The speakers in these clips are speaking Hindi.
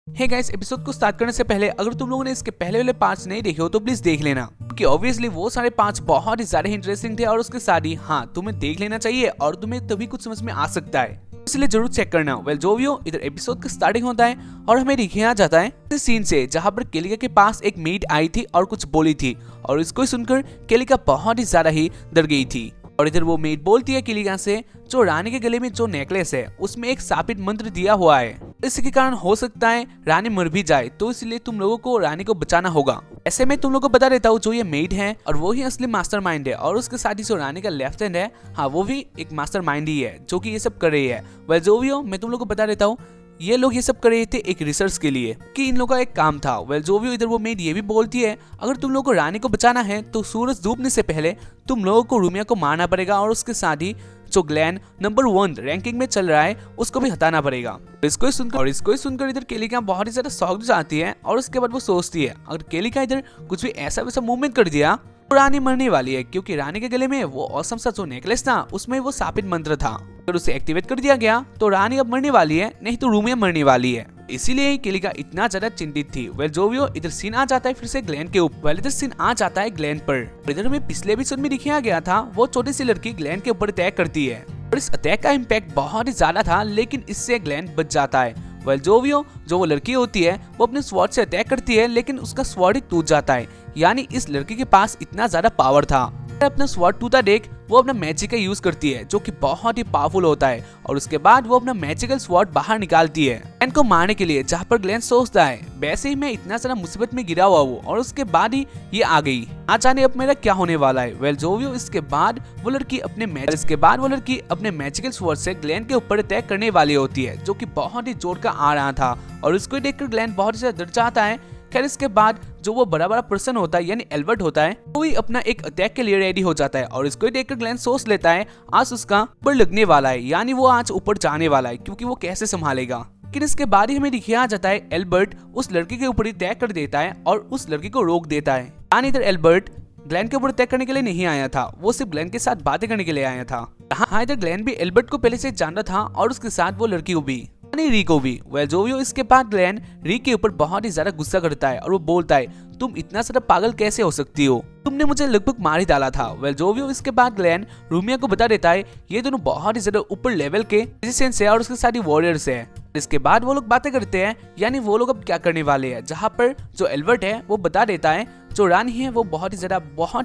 हे गाइस, एपिसोड को स्टार्ट करने से पहले अगर तुम लोगों ने इसके पहले वाले पार्ट्स नहीं देखे हो तो प्लीज देख लेना, क्योंकि ऑब्वियसली वो सारे पार्ट्स बहुत ही ज्यादा इंटरेस्टिंग थे और उसके साथ ही हाँ तुम्हें देख लेना चाहिए और तुम्हें तभी कुछ समझ में आ सकता है, इसलिए जरूर चेक करना। वेल जो भी हो, इधर एपिसोड का स्टार्टिंग होता है और हमें दिखाया जाता है इस सीन से जहाँ पर केलिका के पास एक मेड आई थी और कुछ बोली थी और इसको सुनकर केलिका बहुत ही ज्यादा ही डर गई थी। और इधर वो मेड बोलती है केलिका से जो रानी के गले में जो नेकलेस है उसमें एक शापित मंत्र दिया हुआ है, इसके कारण हो सकता है रानी मर भी जाए, तो इसलिए तुम लोगों को रानी को बचाना होगा। ऐसे में तुम लोगों को बता देता हूँ जो ये मेड है और वो ही असली मास्टरमाइंड है और उसके साथ ही जो रानी का लेफ्ट हैंड है हाँ वो भी एक मास्टरमाइंड ही है जो कि ये सब कर रही है। वह जो भी हो, मैं तुम लोगों को बता देता हूँ ये लोग ये सब कर रहे थे एक रिसर्च के लिए कि इन लोगों का एक काम था। वेल जो भी इधर वो मेड ये भी बोलती है अगर तुम लोगों को रानी को बचाना है तो सूरज डूबने से पहले तुम लोगों को रूमिया को मारना पड़ेगा और उसके साथ ही जो ग्लैन नंबर 1 रैंकिंग में चल रहा है उसको भी हटाना पड़ेगा। इसको ही सुनकर इधर केलिका बहुत ही ज्यादा शॉक जाती है और उसके बाद वो सोचती है अगर केलिका इधर कुछ भी ऐसा वैसा मूवमेंट कर दिया तो रानी मरने वाली है, क्योंकि रानी के गले में वो औसम सा जो नेकलेस था उसमें वो शापित मंत्र था। अगर उसे एक्टिवेट कर दिया गया तो रानी अब मरने वाली है, नहीं तो रूमिया मरने वाली है। इसीलिए केलिका इतना ज्यादा चिंतित थी। वेल जो भी हो, इधर सीन आ जाता है फिर से ग्लैन के ऊपर। इधर सीन आ जाता है ग्लैन पर। इधर में पिछले एपिसोड में दिखाया गया था वो छोटी सी लड़की ग्लैन के ऊपर अटैक करती है और इस अटैक का इम्पैक्ट बहुत ही ज्यादा था, लेकिन इससे ग्लैन बच जाता है। वेल जो भी हो, जो वो लड़की होती है वो अपने स्वॉर्ड से अटैक करती है लेकिन उसका स्वॉर्ड ही टूट जाता है, यानी इस लड़की के पास इतना ज्यादा पावर था। अपना स्वॉर्ड टूटा देख वो अपना मैजिक का यूज करती है जो कि बहुत ही पावरफुल होता है और उसके बाद वो अपना मैजिकल स्वॉर्ड बाहर निकालती है ग्लैन को मारने के लिए, जहाँ पर ग्लैन सोचता है वैसे ही मैं इतना सारा मुसीबत में गिरा हुआ हूँ और उसके बाद ही ये आ गई, ना जाने अब मेरा क्या होने वाला है। वेल जो भी हो, इसके बाद वो लड़की अपने मैजिकल स्वॉर्ड से ग्लैन के ऊपर अटैक करने वाली होती है जो कि बहुत ही जोर का आ रहा था और उसको देखकर ग्लैन बहुत ही ज्यादा डर जाता है। खैर इसके बाद जो वो बड़ा बड़ा पर्सन होता है यानी एल्बर्ट होता है वो भी अपना एक अटैक के लिए रेडी हो जाता है और इसको देखकर ग्लैन सोच लेता है आज उसका ऊपर लगने वाला है, यानी वो आज ऊपर जाने वाला है, क्योंकि वो कैसे संभालेगा। लेकिन इसके बाद ही हमें दिखाया जाता है एल्बर्ट उस लड़की के ऊपर अटैक कर देता है और उस लड़की को रोक देता है। यानी इधर एल्बर्ट ग्लैन के ऊपर अटैक करने के लिए नहीं आया था, वो सिर्फ ग्लैन के साथ बातें करने के लिए आया था। हाँ, इधर ग्लैन भी एल्बर्ट को पहले से जान रहा था और उसके साथ वो लड़की को भी, री को भी। वेल जो भी हो, इसके बाद ग्लैन री के ऊपर बहुत ही ज्यादा गुस्सा करता है और वो बोलता है तुम इतना सारा पागल कैसे हो सकती हो, तुमने मुझे लगभग मार ही डाला था। वेल जो भी हो, इसके बाद ग्लैन रूमिया को बता देता है ये दोनों बहुत ही ज्यादा ऊपर लेवल के रेजिस्टेंस है और उसके साथ ही वॉरियर्स है। इसके बाद वो लोग बातें करते हैं यानी वो लोग अब क्या करने वाले हैं, जहाँ पर जो एल्बर्ट है वो बता देता है जो रानी है वो बहुत ही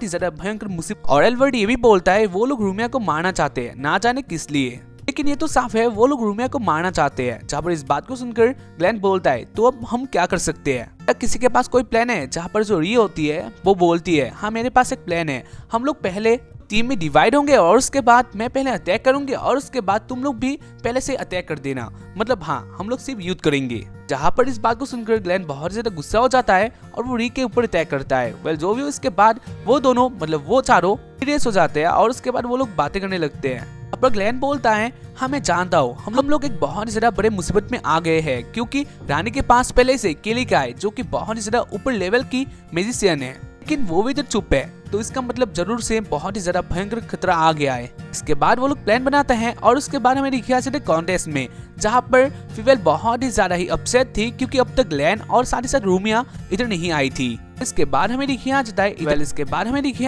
ज्यादा भयंकर मुसीबत, और एल्बर्ट ये भी बोलता है वो लोग रूमिया को मारना चाहते हैं, ना जाने किस लिए, लेकिन ये तो साफ है वो लोग रूमिया को मारना चाहते हैं। जहाँ पर इस बात को सुनकर ग्लैन बोलता है तो अब हम क्या कर सकते हैं, क्या किसी के पास कोई प्लान है। जहाँ पर जो री होती है वो बोलती है हाँ मेरे पास एक प्लान है, हम लोग पहले टीम में डिवाइड होंगे और उसके बाद मैं पहले अटैक करूंगी और उसके बाद तुम लोग भी पहले से अटैक कर देना, मतलब हाँ हम लोग सिर्फ युद्ध करेंगे। जहाँ पर इस बात को सुनकर ग्लैन बहुत ज्यादा गुस्सा हो जाता है और वो री के ऊपर अटैक करता है। वेल जो भी हो, इसके बाद वो दोनों मतलब वो चारों सीरियस हो जाते हैं और उसके बाद वो लोग बातें करने लगते हैं। पर ग्लैन बोलता है हाँ मैं जानता हूँ हम लोग एक बहुत ही ज्यादा बड़े मुसीबत में आ गए हैं, क्योंकि रानी के पास पहले से केलिका है जो कि बहुत ही ज्यादा ऊपर लेवल की मैजिशियन है, लेकिन वो भी इधर चुप है, तो इसका मतलब जरूर से बहुत ही ज्यादा भयंकर खतरा आ गया है। इसके बाद वो लोग प्लान बनाते हैं और उसके बाद हमें दिखाया जाता है कॉन्टेस्ट में, जहाँ पर फीवेल बहुत ही ज्यादा ही अपसेट थी क्योंकि अब तक ग्लैन और साथ ही साथ रूमिया इधर नहीं आई थी। इसके बाद हमें दिखाया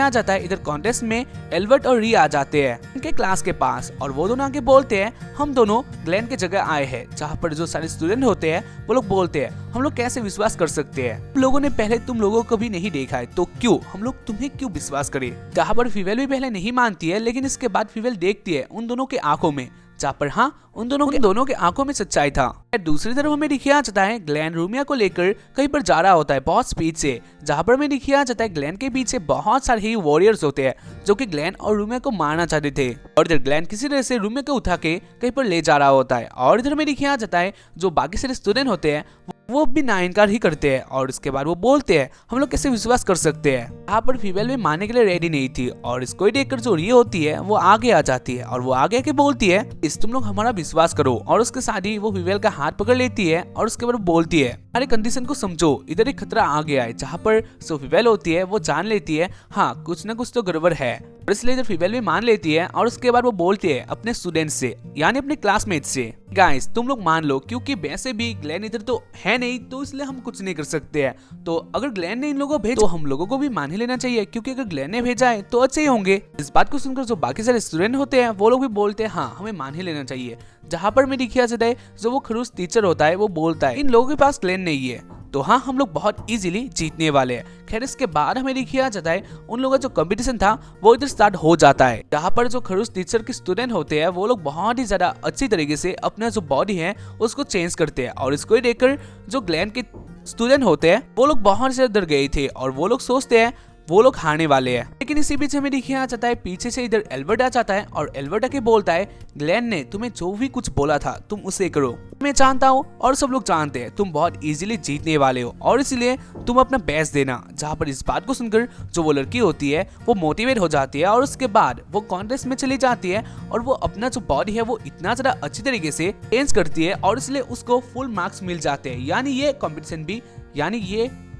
जाता है इधर कॉन्टेस्ट में एल्बर्ट और री आ जाते हैं उनके क्लास के पास और वो दोनों आगे बोलते हैं हम दोनों ग्लैन के जगह आए हैं। जहाँ पर जो सारे स्टूडेंट होते हैं वो लोग बोलते हैं हम लोग कैसे विश्वास कर सकते हैं, हम लोगों ने पहले तुम लोगों को भी नहीं देखा है तो क्यों हम लोग तुम्हें क्यों विश्वास करें। जहाँ पर फीवेल भी पहले नहीं मानती है, लेकिन इसके बाद फीवेल देखती है उन दोनों के आंखों में, जहाँ पर हाँ उन दोनों के आंखों में सच्चाई था। दूसरी तरफ हमें दिखाया जाता है ग्लैन रूमिया को लेकर कहीं पर जा रहा होता है बहुत स्पीड से, जहाँ पर हमें दिखाया जाता है ग्लैन के पीछे बहुत सारे ही वॉरियर्स होते हैं जो कि ग्लैन और रूमिया को मारना चाहते थे और इधर ग्लैन किसी तरह से रूमिया को उठा के कहीं पर ले जा रहा होता है और इधर हमें दिखाया जाता है जो बाकी सारे स्टूडेंट होते हैं वो भी ना इनकार ही करते हैं और इसके बाद वो बोलते हैं हम लोग कैसे विश्वास कर सकते हैं। यहाँ पर फीमेल भी मानने के लिए रेडी नहीं थी और इसको ही देखकर जो री होती है वो आगे आ जाती है और वो आगे आके बोलती है इस तुम लोग हमारा विश्वास करो, और उसके साथ ही वो फीमेल का हाथ पकड़ लेती है और उसके बाद बोलती है हमारे कंडीशन को समझो, इधर एक खतरा आ गया है। जहाँ पर जो फीमेल होती है वो जान लेती है हाँ कुछ न कुछ तो गड़बड़ है, इसलिए इधर फीमेल भी मान लेती है और उसके बाद वो बोलती है अपने स्टूडेंट से यानी अपने क्लासमेट से गाइस तुम लोग मान लो, क्योंकि वैसे भी ग्लेन इधर तो है नहीं तो इसलिए हम कुछ नहीं कर सकते हैं। तो अगर ग्लेन ने इन लोगों को भेजा तो हम लोगों को भी मान ही लेना चाहिए, क्योंकि अगर ग्लेन ने भेजा है तो अच्छे ही होंगे। इस बात को सुनकर जो बाकी सारे स्टूडेंट होते हैं वो लोग भी बोलते हैं हाँ हमें मान ही लेना चाहिए। जहाँ पर मेरी ख्याल से है जो वो खड़ूस टीचर होता है वो बोलता है इन लोगों के पास ग्लेन नहीं है, तो हाँ हम लोग बहुत इजीली जीतने वाले हैं। खैर इसके बाद हमें देखिए जाता है उन लोगों का जो कंपटीशन था वो इधर स्टार्ट हो जाता है, जहाँ पर जो खड़ूस टीचर के स्टूडेंट होते हैं वो लोग बहुत ही ज्यादा अच्छी तरीके से अपना जो बॉडी है उसको चेंज करते हैं। और इसको देखकर जो ग्लेन के स्टूडेंट होते हैं वो लोग बहुत ज्यादा डर गए थे और वो लोग सोचते हैं वो लोग हारने वाले हैं। लेकिन इसी बीच हमें देखिए आ जाता है पीछे से इधर एल्बर्ट आ जाता है और एल्बर्ट आके बोलता है ग्लेन ने तुम्हें जो भी कुछ बोला था तुम उसे करो। मैं जानता हूँ और सब लोग जानते हैं तुम बहुत इजीली जीतने वाले हो और इसलिए तुम अपना बेस्ट देना। जहाँ पर इस बात को सुनकर जो वो लड़की होती है वो मोटिवेट हो जाती है और उसके बाद वो कॉन्टेस्ट में चली जाती है और वो अपना जो बॉडी है वो इतना ज्यादा अच्छी तरीके से चेंज करती है और इसलिए उसको फुल मार्क्स मिल जाते हैं। यानी ये कॉम्पिटिशन भी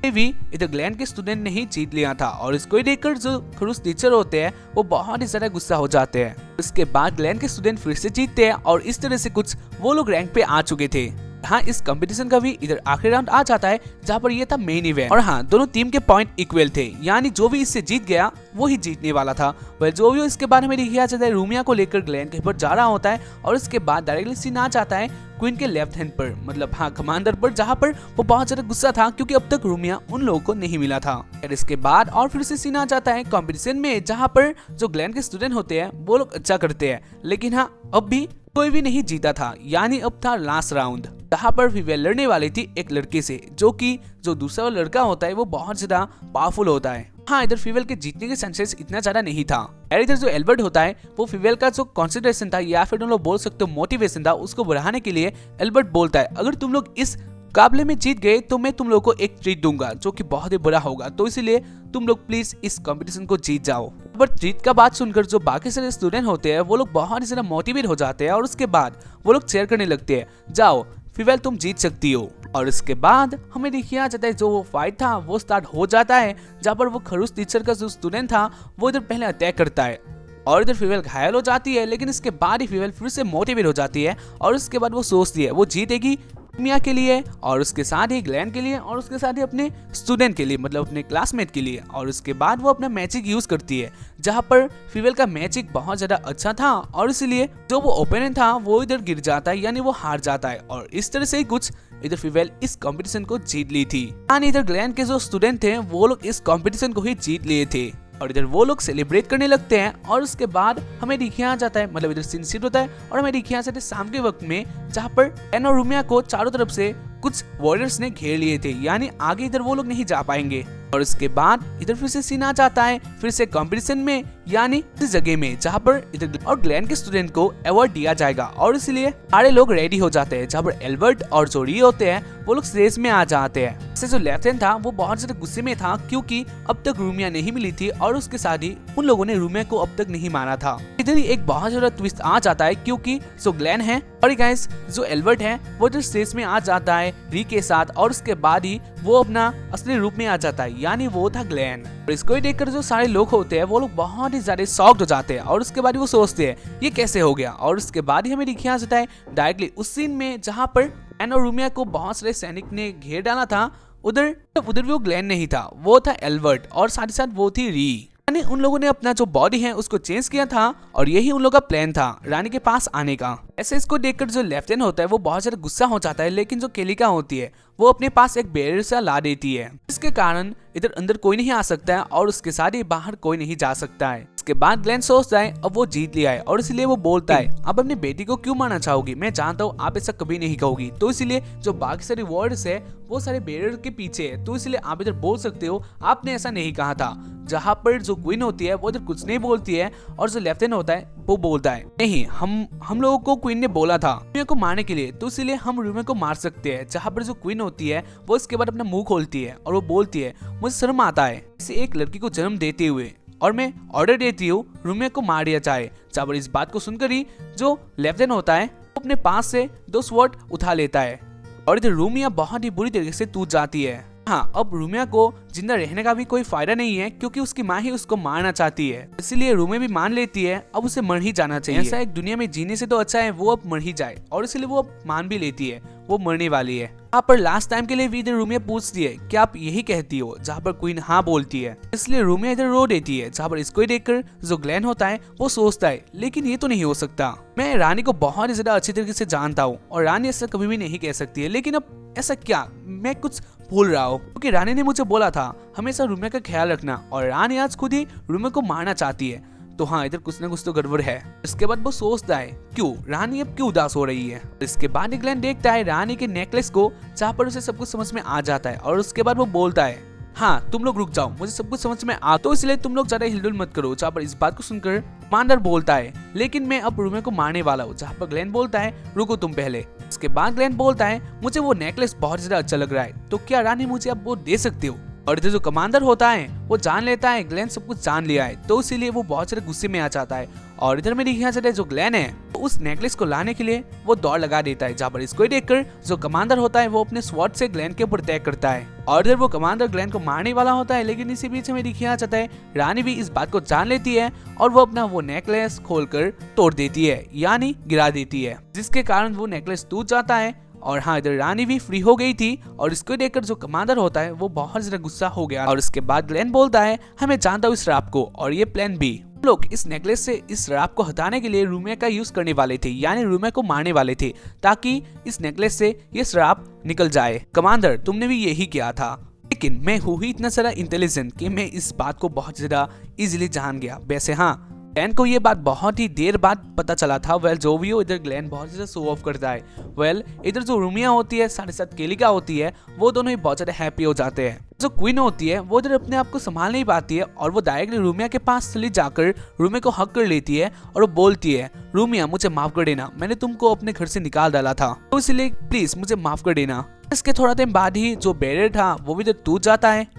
ये भी इधर ग्लेन के स्टूडेंट ने ही जीत लिया था। और इसको देखकर जो खड़ूस टीचर होते हैं वो बहुत ही ज्यादा गुस्सा हो जाते हैं। इसके बाद ग्लेन के स्टूडेंट फिर से जीतते हैं और इस तरह से कुछ वो लोग रैंक पे आ चुके थे। हाँ इस कंपटीशन का भी इधर आखिरी राउंड आ जाता है जहाँ पर ये था मेन इवेंट। और हाँ दोनों टीम के पॉइंट इक्वल थे, यानी जो भी इससे जीत गया वो ही जीतने वाला था। वह जो भी हो इसके बाद हमें देखा जाता है रूमिया को लेकर ग्लेन के ऊपर जा रहा होता है और उसके बाद डायरेक्टली सीन आ जाता है क्वीन के लेफ्ट हैंड पर, मतलब हाँ कमांडर पर, जहाँ पर वो बहुत ज्यादा गुस्सा था क्योंकि अब तक रूमिया उन लोगों को नहीं मिला था। और इसके बाद और फिर से सीन आ जाता है कॉम्पिटिशन में, जहाँ पर जो ग्लेन के स्टूडेंट होते हैं वो लोग अच्छा करते हैं, लेकिन हाँ अब भी कोई भी नहीं जीता था। यानी अब था लास्ट राउंड, जहाँ पर फीमेल लड़ने वाली थी एक लड़के से, जो दूसरा लड़का होता है वो बहुत ज्यादा पावरफुल होता है। हाँ इधर फीमेल के जीतने के चांसेस इतना ज्यादा नहीं था। और इधर जो एल्बर्ट होता है वो फीमेल का जो कॉन्सेंट्रेशन था या फिर तुम लोग बोल सकते हो मोटिवेशन था उसको बढ़ाने के लिए एल्बर्ट बोलता है अगर तुम लोग इस मुकाबले में जीत गए तो मैं तुम लोग को एक ट्रीट दूंगा जो कि बहुत ही बड़ा होगा, तो इसलिए तुम लोग प्लीज इस कंपटीशन को जीत जाओ। बट ट्रीट का बात सुनकर जो बाकी सारे स्टूडेंट होते हैं वो लोग बहुत ही ज्यादा मोटिवेट हो जाते हैं और उसके बाद वो लोग चेयर करने लगते हैं जाओ फीमेल तुम जीत सकती हो। और इसके बाद हमें देखिए आ जाता है जो वो फाइट था वो स्टार्ट हो जाता है, जहाँ पर वो खड़ूस टीचर का जो स्टूडेंट था वो इधर पहले अटैक करता है और इधर फीमेल घायल हो जाती है। लेकिन इसके बाद ही फीमेल फिर से मोटिवेट हो जाती है और उसके बाद वो सोचती है वो जीतेगी मिया के लिए और उसके साथ ही ग्लेन के लिए और उसके साथ ही अपने स्टूडेंट के लिए, मतलब अपने क्लासमेट के लिए। और उसके बाद वो अपना मैजिक यूज करती है, जहाँ पर फीमेल का मैजिक बहुत ज्यादा अच्छा था और इसलिए जो वो ओपोनेंट था वो इधर गिर जाता है, यानी वो हार जाता है। और इस तरह से ही कुछ इधर फीमेल इस कंपटीशन को जीत ली थी। यानी इधर ग्लेन के जो स्टूडेंट थे वो लोग इस कंपटीशन को ही जीत लिए थे और इधर वो लोग सेलिब्रेट करने लगते हैं। और उसके बाद हमें दिखाया जाता है, मतलब इधर सीन शिफ्ट होता है और हमें दिखाया जाता है शाम के वक्त में, जहाँ पर एन और रूमिया को चारों तरफ से कुछ वॉरियर्स ने घेर लिए थे, यानी आगे इधर वो लोग नहीं जा पाएंगे। और इसके बाद इधर फिर से सीन आ जाता है फिर से कंपटीशन में, यानी इस जगह में जहाँ पर इधर और ग्लेन के स्टूडेंट को अवार्ड दिया जाएगा और इसलिए सारे लोग रेडी हो जाते हैं, जहाँ पर एल्बर्ट और जो री होते हैं वो लोग रेस में आ जाते हैं। इससे जो लेफ्टिनेंट था वो बहुत ज्यादा गुस्से में था क्योंकि अब तक रूमिया नहीं मिली थी और उसके साथ ही उन लोगों ने रूमिया को अब तक नहीं मारा था। इधर ही एक बहुत ज्यादा ट्विस्ट आ जाता है क्योंकि जो ग्लेन है और गाइस जो एल्बर्ट है वो इधर रेस में आ जाता है री के साथ और उसके बाद ही वो अपना असली रूप में आ जाता है, यानी वो था ग्लेन। और इसको देखकर जो सारे लोग होते हैं वो लोग बहुत ही ज्यादा शॉक्ड हो जाते हैं और उसके बाद वो सोचते हैं ये कैसे हो गया। और उसके बाद ही हमें दिखाया जाता है डायरेक्टली उस सीन में जहाँ पर एन और रूमिया को बहुत सारे सैनिक ने घेर डाला था, उधर वो ग्लेन नहीं था, वो था एल्बर्ट और साथ ही साथ वो थी री। यानी उन लोगों ने अपना जो बॉडी है उसको चेंज किया था और यही उन लोगों का प्लान था रानी के पास आने का। ऐसे इसको देखकर जो लेफ्टिनेंट होता है वो बहुत ज्यादा गुस्सा हो जाता है, लेकिन जो केलिका होती है वो अपने पास एक बैरियर सा ला देती है, जिसके कारण इधर अंदर कोई नहीं आ सकता है और उसके साथ ही बाहर कोई नहीं जा सकता है। इसके बाद ग्लेन सोचता है अब वो जीत लिया है और इसलिए वो बोलता है अब अपनी बेटी को क्यों मारना चाहोगी, मैं जानता हूँ आप ऐसा कभी नहीं कहोगी, तो इसलिए जो बाकी सारे वर्ड्स है वो सारे बैरियर के पीछे है, तो इसलिए आप इधर बोल सकते हो आपने ऐसा नहीं कहा था। जहाँ पर जो क्वीन होती है वो इधर कुछ नहीं बोलती है और जो लेफ्टिनेंट होता है वो बोलता है नहीं हम लोगों को क्वीन ने बोला था रूमिया को मारने के लिए, तो इसलिए हम रूमिया को मार सकते हैं। जहाँ पर जो क्वीन होती है वो इसके बाद अपना मुंह खोलती है और वो बोलती है मुझे शर्म आता है इसे एक लड़की को जन्म देते हुए और मैं ऑर्डर देती हूँ रूमिया को मार दिया जाए। जहाँ पर इस बात को सुनकर ही जो लेफ्टिनेंट होता है वो अपने पास से 2 स्वॉर्ड उठा लेता है और इधर रूमिया बहुत ही बुरी तरीके से टूट जाती है। हाँ अब रूमिया को जिंदा रहने का भी कोई फायदा नहीं है क्योंकि उसकी माँ ही उसको मारना चाहती है, इसलिए रूमिया भी मान लेती है अब उसे मर ही जाना चाहिए। ऐसा एक दुनिया में जीने से तो अच्छा है वो अब मर ही जाए और इसलिए वो अब मान भी लेती है। वो मरने वाली है। यहाँ पर लास्ट टाइम के लिए भी इधर रूमिया पूछती है कि आप यही कहती हो, जहाँ पर क्वीन हाँ बोलती है। इसलिए रूमिया इधर रो देती है, जहाँ पर इसको ही देखकर जो ग्लेन होता है वो सोचता है लेकिन ये तो नहीं हो सकता, मैं रानी को बहुत ही ज्यादा अच्छी तरीके से जानता हूँ और रानी ऐसा कभी भी नहीं कह सकती है, लेकिन अब ऐसा क्या, मैं कुछ भूल रहा हूँ, क्योंकि रानी ने मुझे बोला था हमेशा रूमिया का ख्याल रखना और रानी आज खुद ही रूमिया को मारना चाहती है, तो हाँ इधर कुछ ना कुछ तो गड़बड़ है। इसके बाद वो सोचता है क्यों रानी अब क्यों उदास हो रही है। इसके बाद ग्लेन देखता है रानी के नेकलेस को, जहाँ पर उसे सब कुछ समझ में आ जाता है और उसके बाद वो बोलता है हाँ तुम लोग रुक जाओ, मुझे सब कुछ समझ में आ, तो इसलिए तुम लोग ज्यादा हिलडुल मत करो। जहाँ पर इस बात को सुनकर कमांडर बोलता है लेकिन मैं अब रूमिया को मारने वाला हूँ, जहाँ पर ग्लेन बोलता है रुको तुम पहले। उसके बाद ग्लेन बोलता है मुझे वो नेकलेस बहुत ज्यादा अच्छा लग रहा है, तो क्या रानी मुझे अब वो दे सकती हो। और इधर जो कमांडर होता है वो जान लेता है ग्लेन सब कुछ जान लिया है, तो इसीलिए वो बहुत सारे गुस्से में आ जाता है। और इधर में देखा जाता है जो ग्लेन है तो उस नेकलेस को लाने के लिए वो दौड़ लगा देता है, जहाँ पर इसको देखकर जो कमांडर होता है वो अपने स्वॉर्ड से ग्लेन के ऊपर अटैक करता है। और इधर वो कमांडर ग्लेन को मारने वाला होता है, लेकिन इसी बीच में देखा जाता है रानी भी इस बात को जान लेती है और वो अपना वो नेकलेस खोलकर तोड़ देती है, यानी गिरा देती है, जिसके कारण वो नेकलेस टूट जाता है। और हाँ इधर रानी भी फ्री हो गई थी और इसको देखकर जो कमांडर होता है वो बहुत ज्यादा गुस्सा हो गया। और उसके बाद ग्लेन बोलता है हमें जानता हूँ इस श्राप को और ये प्लान बी, हम लोग इस नेकलेस से इस श्राप को हटाने के लिए रूमिया का यूज करने वाले थे, यानी रूमिया को मारने वाले थे ताकि इस नेकलेस से ये श्राप निकल जाए। कमांडर तुमने भी यही किया था, लेकिन मैं हूँ ही इतना सारा इंटेलिजेंट कि मैं इस बात को बहुत ज्यादा इजीली जान गया। वैसे हाँ ग्लेन को ये बात बहुत ही देर बाद पता चला था। वेल जो भी हो इधर ग्लेन बहुत ज्यादा शो ऑफ करता है। वेल इधर जो रूमिया होती है साथ ही साथ केलिका होती है वो दोनों ही बहुत ज्यादा हैप्पी हो जाते हैं। जो क्वीन होती है वो इधर अपने आप को संभाल नहीं पाती है और वो डायरेक्टली रूमिया के पास चली जाकर रूमिया को हक कर लेती है और वो बोलती है रूमिया मुझे माफ कर देना, मैंने तुमको अपने घर से निकाल डाला था, तो इसलिए प्लीज मुझे माफ कर देना। इसके थोड़ा टाइम बाद ही जो बैरियर था वो भी इधर टूट जाता है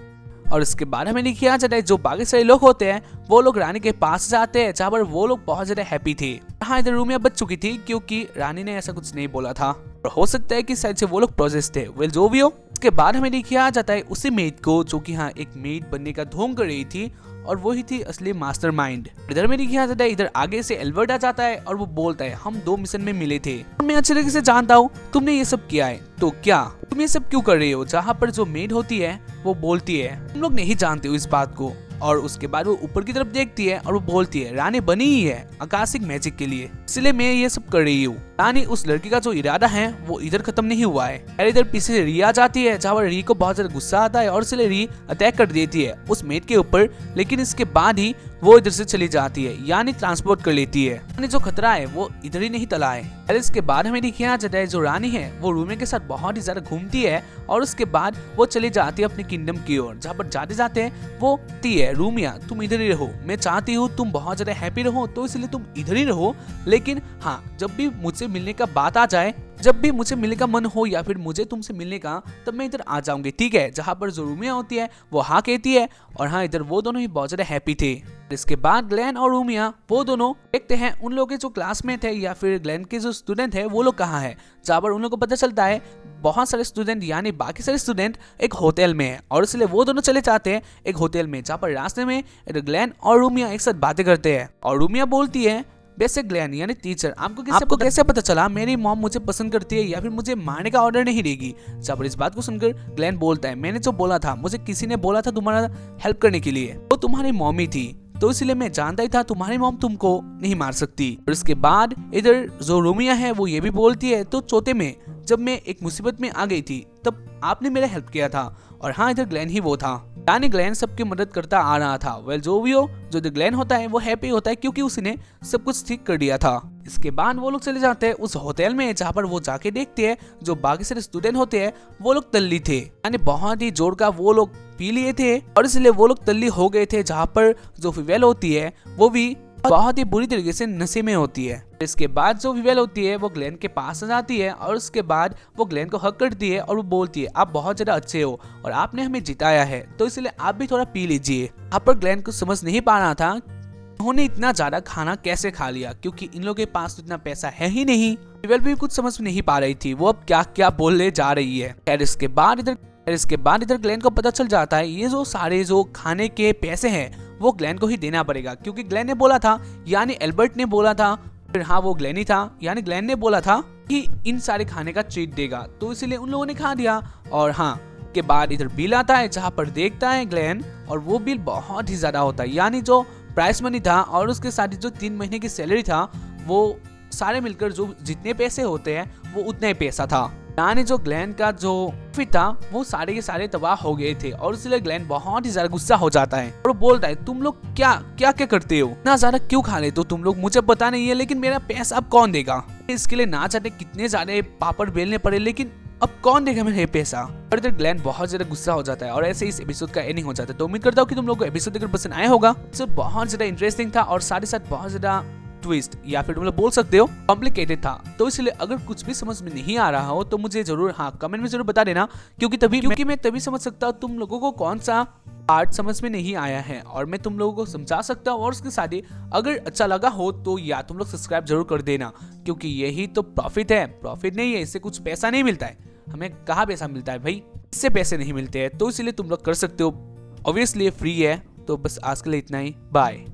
और इसके बाद हमें लिखा जाता है जो बाकी सारे लोग होते हैं वो लोग रानी के पास जाते हैं, जहाँ पर वो लोग बहुत ज्यादा हैप्पी थे। हाँ इधर रूमिया बच चुकी थी क्योंकि रानी ने ऐसा कुछ नहीं बोला था और हो सकता है कि शायद से वो लोग प्रोसेस थे। वेल जो भी हो उसके बाद हमें लिखा जाता है उसी मेड को जो कि हाँ एक मेड बनने का ढोंग कर रही थी और वही थी असली मास्टरमाइंड। इधर में लिखा जाता है इधर आगे से एल्बर्ट आ जाता है और वो बोलता है हम 2 मिशन में मिले थे और मैं अच्छे तरीके से जानता हूँ तुमने ये सब किया है, तो क्या तुम ये सब क्यों कर रहे हो। जहाँ पर जो मेड होती है वो बोलती है तुम लोग नहीं जानते हो इस बात को, और उसके बाद वो ऊपर की तरफ देखती है और वो बोलती है रानी बनी ही है आकाशिक मैजिक के लिए, इसलिए मैं ये सब कर रही हूँ। रानी उस लड़की का जो इरादा है वो इधर खत्म नहीं हुआ है। और इधर पीछे से री आ जाती है, जहाँ पर री को बहुत ज्यादा गुस्सा आता है और इसलिए री अटैक कर देती है उस मेड के ऊपर, लेकिन इसके बाद ही वो इधर से चली जाती है, यानी ट्रांसपोर्ट कर लेती है। यानी जो खतरा है वो इधर ही नहीं टला है। और इसके बाद हमें दिखाया जाता है जो रानी है वो रूमिया के साथ बहुत ही ज्यादा घूमती है और उसके बाद वो चली जाती है अपने किंगडम की ओर, जहाँ पर जाते जाते वो ती है रूमिया तुम इधर ही रहो, मैं चाहती हूँ तुम बहुत ज्यादा हैप्पी रहो, तो इसलिए तुम इधर ही रहो, लेकिन हाँ जब भी मुझसे मिलने का बात आ जाए, जब भी मुझे मिलने का मन हो या फिर मुझे तुमसे मिलने का, तब मैं इधर आ जाऊंगी, ठीक है। जहाँ पर जो रूमिया होती है वो हाँ कहती है और हाँ इधर वो दोनों ही बहुत ज्यादा हैप्पी थे। इसके बाद ग्लेन और रूमिया वो दोनों देखते हैं उन लोगों के जो क्लासमेट है या फिर ग्लेन के जो स्टूडेंट है वो लोग कहाँ है, जहाँ पर उन लोगों को पता चलता है बहुत सारे स्टूडेंट यानी बाकी सारे स्टूडेंट एक होटल में है और इसलिए वो दोनों चले जाते हैं एक होटल में, जहाँ पर रास्ते में ग्लेन और रूमिया एक साथ बातें करते हैं और रूमिया बोलती है वैसे ग्लेन यानी टीचर आपको कैसे पता चला मेरी मॉम मुझे पसंद करती है या फिर मुझे मारने का ऑर्डर नहीं देगी। जब इस बात को सुनकर ग्लेन बोलता है मैंने जो बोला था, मुझे किसी ने बोला था तुम्हारा हेल्प करने के लिए, वो तुम्हारी मॉमी थी, तो इसलिए मैं जानता ही था तुम्हारी मॉम तुमको नहीं मार सकती। और इसके बाद इधर जो रूमिया है वो ये भी बोलती है तो चौथे में जब मैं एक मुसीबत में आ गई थी तब आपने मेरा हेल्प किया था, और हाँ इधर ग्लेन ही वो था, यानी ग्लेन सबकी मदद करता आ रहा था। वेल जो भी हो जो ग्लेन होता है वो हैप्पी होता है क्योंकि उसने सब कुछ ठीक कर दिया था। इसके बाद वो लोग चले जाते हैं उस होटल में, जहाँ पर वो जाके देखते हैं जो बाकी सारे स्टूडेंट होते हैं वो लोग तल्ली थे, यानी बहुत ही जोर का वो लोग पी लिए थे और इसलिए वो लोग तल्ली हो गए थे। जहाँ पर जो फीमेल होती है वो भी बहुत ही बुरी तरीके से नशे में होती है। इसके बाद जो फीमेल होती है वो ग्लेन के पास आ जाती है और उसके बाद वो ग्लेन को हक करती है और वो बोलती है आप बहुत ज्यादा अच्छे हो और आपने हमें जिताया है, तो इसलिए आप भी थोड़ा पी लीजिए। यहाँ पर ग्लेन को समझ नहीं पा रहा था उन्होंने इतना ज्यादा खाना कैसे खा लिया, क्योंकि इन लोगों के पास तो इतना पैसा है ही नहीं। फीमेल भी कुछ समझ नहीं पा रही थी वो अब क्या क्या बोलने जा रही है। खैर इसके बाद इधर ग्लेन को पता चल जाता है ये जो सारे जो खाने के पैसे हैं वो ग्लेन को ही देना पड़ेगा, क्योंकि ग्लेन ने बोला था यानी एल्बर्ट ने बोला था फिर हाँ वो ग्लेन ही था, यानी ग्लेन ने बोला था कि इन सारे खाने का ट्रीट देगा, तो इसलिए उन लोगों ने खा दिया। और हाँ के बाद इधर बिल आता है जहाँ पर देखता है ग्लेन, और वो बिल बहुत ही ज्यादा होता है, यानी जो प्राइस मनी था और उसके साथ जो 3 महीने की सैलरी था वो सारे मिलकर जो जितने पैसे होते हैं वो उतना ही पैसा था। यानी जो ग्लेन का जो फिट था वो सारे के सारे तबाह हो गए थे, और इसलिए ग्लेन बहुत ही ज्यादा गुस्सा हो जाता है और बोलता है तुम लोग क्या क्या क्या करते हो, इतना ज्यादा क्यों खा लेते हो तुम लोग, मुझे पता नहीं है लेकिन मेरा पैसा अब कौन देगा। इसके लिए ना जाने कितने ज्यादा पापड़ बेलने पड़े, लेकिन अब कौन देगा मेरे पैसा। और इधर ग्लेन बहुत ज्यादा गुस्सा हो जाता है और ऐसे इस एपिसोड का एंडिंग हो जाता है। तो उम्मीद करता हूँ कि तुम लोगों को एपिसोड देखकर पसंद आया होगा। एपिसोड बहुत ज्यादा इंटरेस्टिंग था और साथ ही साथ बहुत ज्यादा ट्विस्ट या फिर तुम लोग बोल सकते हो कॉम्प्लिकेटेड था, तो इसलिए अगर कुछ भी समझ में नहीं आ रहा हो तो मुझे जरूर कमेंट में जरूर बता देना, क्योंकि मैं तभी समझ सकता हूँ तुम लोगों को कौन सा पार्ट समझ में नहीं आया है, और मैं तुम लोगों को समझा सकता हूँ। और उसके साथ ही अगर अच्छा लगा हो तो या तुम लोग सब्सक्राइब जरूर कर देना, क्योंकि यही तो प्रॉफिट है। प्रॉफिट नहीं है, इससे कुछ पैसा नहीं मिलता है, हमें कहाँ पैसा मिलता है भाई, इससे पैसे नहीं मिलते हैं, तो इसलिए तुम लोग कर सकते हो। ऑब्वियसली फ्री है। तो बस आज के लिए इतना ही, बाय।